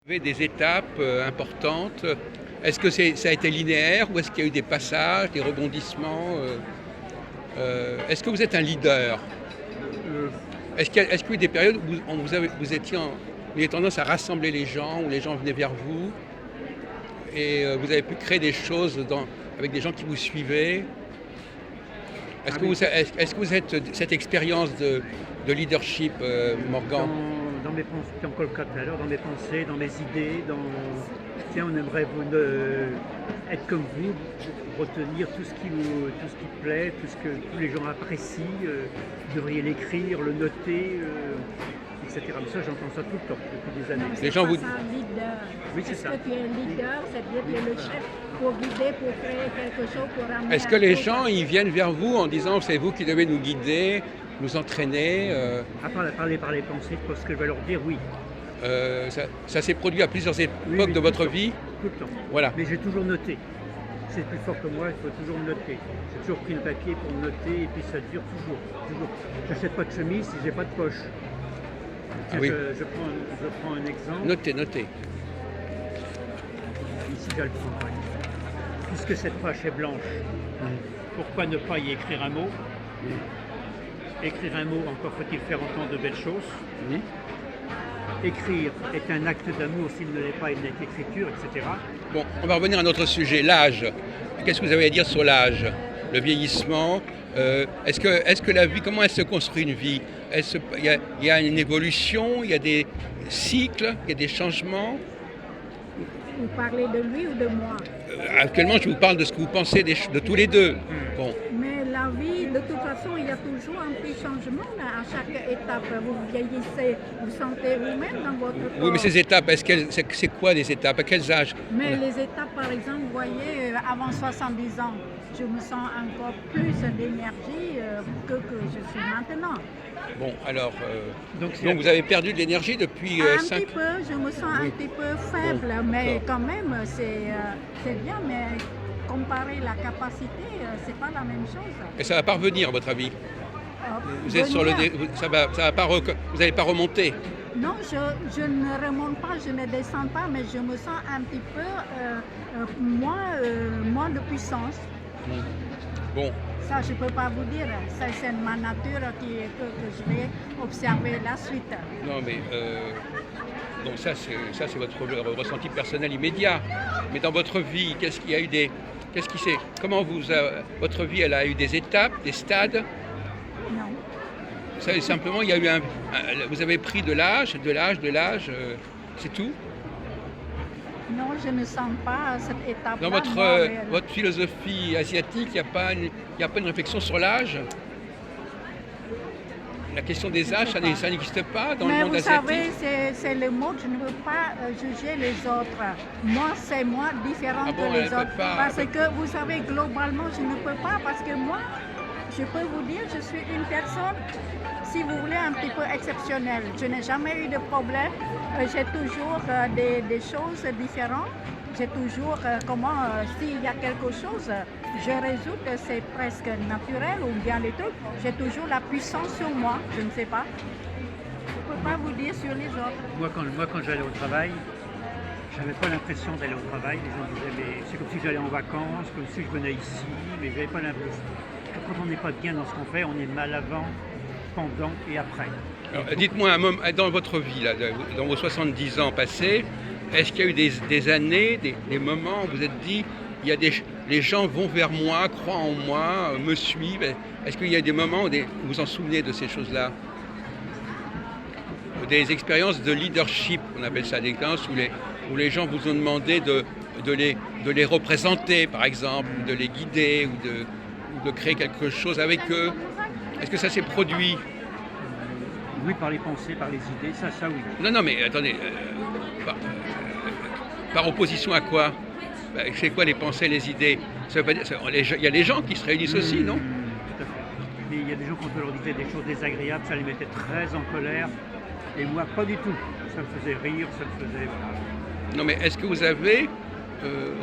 Vous avez des étapes importantes. Est-ce que ça a été linéaire ou est-ce qu'il y a eu des passages, des rebondissements est-ce que vous êtes un leader? Euh, Est-ce qu'il y a eu des périodes où vous avez tendance à rassembler les gens, où les gens venaient vers vous et vous avez pu créer des choses avec des gens qui vous suivaient? oui. Est-ce que vous êtes cette expérience de leadership, Morgan? Dans mes pensées, puis encore le cas tout à l'heure, dans mes pensées, dans mes idées, tiens, on aimerait être comme vous, retenir tout ce qui plaît, tout ce que tous les gens apprécient, vous devriez l'écrire, le noter, etc. Mais ça, j'entends ça tout le temps, depuis des années. Les gens vous... Un leader. Oui, c'est Est-ce ça. que tu es un leader, c'est-à-dire tu es le chef pour guider, pour créer quelque chose, pour amener. Est-ce que les gens ils viennent vers vous en disant c'est vous qui devez nous guider, nous entraîner À part parler par les pensées, parce que je vais leur dire oui, ça s'est produit à plusieurs époques Oui, de tout le votre temps. vie? Tout le temps. Voilà. Mais j'ai toujours noté. C'est plus fort que moi, il faut toujours noter. J'ai toujours pris le papier pour noter et puis ça dure toujours. Toujours. J'achète pas de chemise si j'ai pas de poche. Tiens, oui. je prends un exemple. Notez. Ici, je le prends pas. Puisque cette page est blanche, pourquoi ne pas y écrire un mot? Écrire un mot, encore faut-il faire entendre de belles choses. Oui. Écrire est un acte d'amour, s'il ne l'est pas, il n'est qu'écriture, etc. Bon, on va revenir à notre sujet, l'âge. Qu'est-ce que vous avez à dire sur l'âge? Le vieillissement. Est-ce que la vie, comment elle se construit une vie? Il y a une évolution, il y a des cycles, il y a des changements. Vous parlez de lui ou de moi? Actuellement, je vous parle de ce que vous pensez de tous les deux. Bon. Mais la vie, de toute façon, il y a toujours un petit changement là, à chaque étape. Vous vieillissez, vous sentez vous-même dans votre corps. Oui, mais ces étapes, c'est quoi les étapes? À quels âges? Mais les étapes, par exemple, vous voyez, avant 70 ans, je me sens encore plus d'énergie que je suis maintenant. Bon, alors, Donc, donc vous avez perdu de l'énergie depuis Un 5... petit peu, je me sens Oui. un petit peu faible, Bon, mais d'accord. quand même, c'est bien, mais comparer la capacité, c'est pas la même chose. Et ça va pas revenir, à votre avis? Vous êtes sur Venir. ça va pas vous n'allez pas remonter. Non, je ne remonte pas, je ne descends pas, mais je me sens un petit peu moins de puissance. Bon, Ça, je ne peux pas vous dire. Ça, c'est ma nature que je vais observer la suite. non mais bon, ça c'est votre ressenti personnel immédiat. Mais dans votre vie, votre vie, elle a eu des étapes, des stades. Non. Ça, simplement, il y a eu vous avez pris de l'âge, c'est tout. Non, je ne sens pas cette étape. Dans votre philosophie asiatique, il n'y a pas une réflexion sur l'âge. La question des âges, ça n'existe pas dans le monde asiatique. Mais vous savez, c'est le mot, je ne veux pas juger les autres. Moi, c'est moi différent Ah bon, que les elle peut autres. pas- Parce que vous savez, globalement, je ne peux pas, parce que moi, je peux vous dire, je suis une personne, si vous voulez, un petit peu exceptionnelle. Je n'ai jamais eu de problème. J'ai toujours des choses différentes. J'ai toujours, s'il y a quelque chose, je résous que c'est presque naturel ou bien les trucs. J'ai toujours la puissance sur moi, je ne sais pas. Je ne peux pas vous dire sur les autres. moi, quand j'allais au travail, j'avais pas l'impression d'aller au travail. Les gens disaient, mais c'est comme si j'allais en vacances, comme si je venais ici, mais j'avais pas l'impression. Quand on n'est pas bien dans ce qu'on fait, on est mal avant, pendant et après. Alors, dites-moi un moment, dans votre vie, là, dans vos 70 ans passés, est-ce qu'il y a eu des années, des moments où vous vous êtes dit, les gens vont vers moi, croient en moi, me suivent? Est-ce qu'il y a des moments où vous vous en souvenez de ces choses-là? Des expériences de leadership, on appelle ça, des expériences où les gens vous ont demandé de les représenter, par exemple, ou de les guider, ou de créer quelque chose avec eux. Est-ce que ça s'est produit? Oui, par les pensées, par les idées, ça oui. Non, mais attendez, par opposition à quoi? C'est quoi les pensées, les idées? Ça veut pas dire, il y a les gens qui se réunissent aussi, non? Tout à fait. Mais il y a des gens, quand on leur disait des choses désagréables, ça les mettait très en colère. Et moi, pas du tout. Ça me faisait rire, ça me faisait... Voilà. Non, mais est-ce que vous avez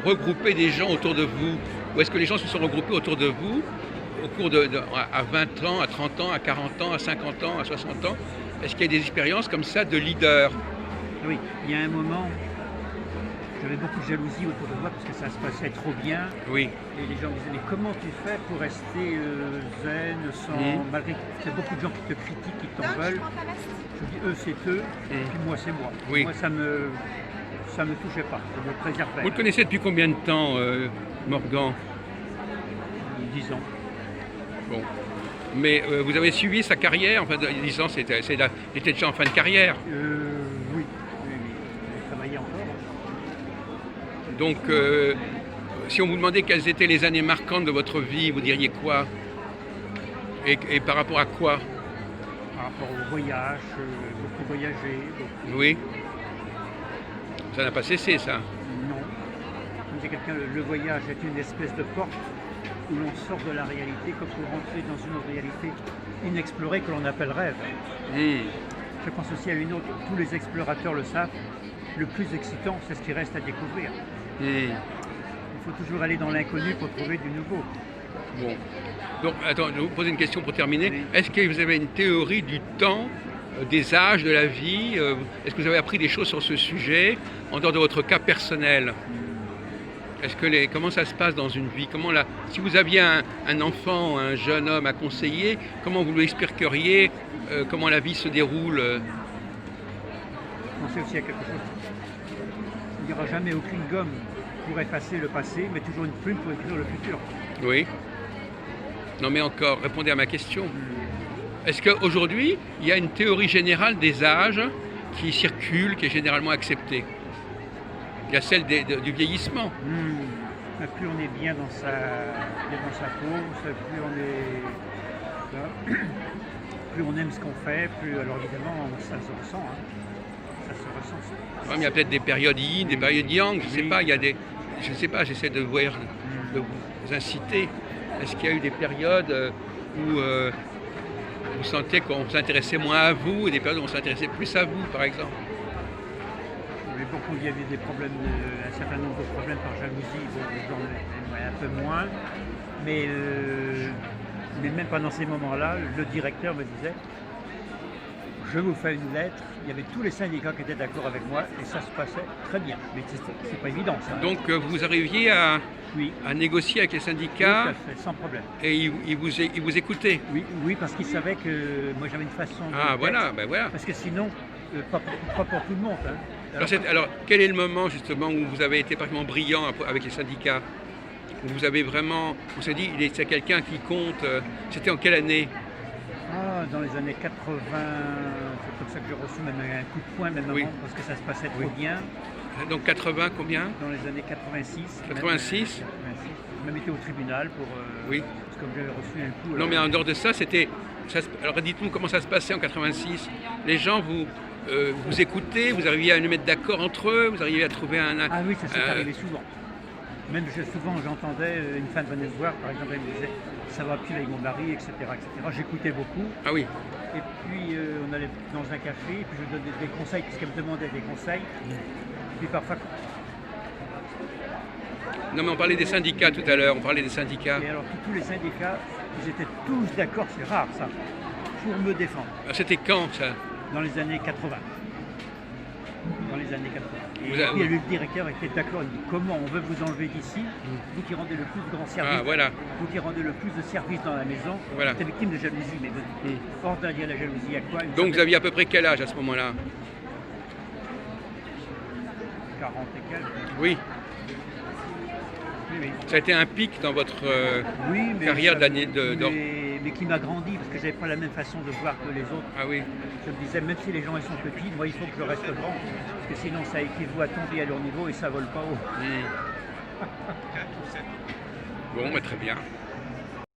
regroupé des gens autour de vous? Ou est-ce que les gens se sont regroupés autour de vous au cours à 20 ans, à 30 ans, à 40 ans, à 50 ans, à 60 ans? Est-ce qu'il y a des expériences comme ça de leader? Oui, il y a un moment, j'avais beaucoup de jalousie autour de moi parce que ça se passait trop bien. Oui. Et les gens me disaient, mais comment tu fais pour rester zen, sans, malgré qu'il y a beaucoup de gens qui te critiquent, qui t'en veulent. Je dis, eux, c'est eux, et puis moi, c'est moi. Oui. Moi, ça me touchait pas, ça me préservait. Vous le connaissez depuis combien de temps, Morgan? 10 ans. Bon. Mais vous avez suivi sa carrière, enfin 10 ans, il était déjà en fin de carrière. Oui. Je travaillais encore. Donc, si on vous demandait quelles étaient les années marquantes de votre vie, vous diriez quoi? Et par rapport à quoi? Par rapport au voyage, beaucoup voyagé. Oui. Ça n'a pas cessé, ça. Non. Comme dit quelqu'un, le voyage est une espèce de porte où l'on sort de la réalité comme pour rentrer dans une autre réalité inexplorée que l'on appelle rêve. Je pense aussi à une autre, tous les explorateurs le savent, le plus excitant, c'est ce qui reste à découvrir. Il faut toujours aller dans l'inconnu pour trouver du nouveau. Bon. Donc, attends, je vais vous poser une question pour terminer. Oui. Est-ce que vous avez une théorie du temps, des âges de la vie? Est-ce que vous avez appris des choses sur ce sujet, en dehors de votre cas personnel? Comment ça se passe dans une vie? Si vous aviez un enfant, un jeune homme à conseiller, comment vous lui expliqueriez comment la vie se déroule? Je pensais aussi à quelque chose. Il n'y aura jamais aucune gomme pour effacer le passé, mais toujours une plume pour écrire le futur. Oui. Non mais encore, répondez à ma question. Est-ce qu'aujourd'hui, il y a une théorie générale des âges qui circule, qui est généralement acceptée? Il y a celle du vieillissement. Plus on est bien dans sa peau, plus on aime ce qu'on fait, alors évidemment ça se ressent. Ça se ressent. Ouais, mais il y a peut-être des périodes yin, des périodes yang, je ne sais pas, j'essaie de vous inciter. Est-ce qu'il y a eu des périodes où vous sentez qu'on s'intéressait moins à vous et des périodes où on s'intéressait plus à vous, par exemple? Beaucoup, il y avait des problèmes, un certain nombre de problèmes par jalousie, un peu moins. Mais même pendant ces moments-là, le directeur me disait, je vous fais une lettre. Il y avait tous les syndicats qui étaient d'accord avec moi et ça se passait très bien. Mais c'est pas évident, ça. Donc vous arriviez à négocier avec les syndicats? Tout à fait, sans problème. Et ils vous écoutaient? Oui, parce qu'ils savaient que moi j'avais une façon de... Ah voilà, ben voilà. Parce que sinon, pas pour tout le monde. Alors, quel est le moment justement où vous avez été particulièrement brillant avec les syndicats? Où vous avez vraiment, on s'est dit, c'est quelqu'un qui compte. C'était en quelle année? Dans les années 80, c'est comme ça que j'ai reçu même un coup de poing, même avant, parce que ça se passait trop bien. Donc 80 combien? Dans les années 86. 86. J'ai même été au tribunal pour... Oui. Parce que comme j'avais reçu un coup... Non mais en dehors de ça, alors dites-nous comment ça se passait en 86. Les gens vous écoutez, vous arriviez à nous mettre d'accord entre eux, vous arriviez à trouver un... Ah oui, ça s'est arrivé souvent. Même souvent j'entendais une femme venait me voir, par exemple, elle me disait ça va plus avec mon mari, etc. J'écoutais beaucoup. Ah oui. Et puis on allait dans un café, et puis je donnais des conseils, puisqu'elle me demandait des conseils. Et puis parfois... Non mais on parlait des syndicats tout à l'heure, on parlait des syndicats. Et alors tous les syndicats, ils étaient tous d'accord, c'est rare ça, pour me défendre. C'était quand ça? Dans les années 80. Dans les années 80. Et puis le directeur était d'accord, il dit comment on veut vous enlever d'ici, vous qui rendez le plus de grands services, vous qui rendez le plus de services dans la maison, vous êtes victime de jalousie, mais hors derrière la jalousie, à quoi? Donc vous aviez à peu près quel âge à ce moment-là? 40 et quelques. Oui. Oui. Ça a été un pic dans votre carrière d'année mais qui m'a grandi, parce que j'avais pas la même façon de voir que les autres. Ah oui. Je me disais, même si les gens ils sont petits, moi il faut que je reste grand, parce que sinon ça équivaut à tomber à leur niveau et ça vole pas haut. Bon, très bien.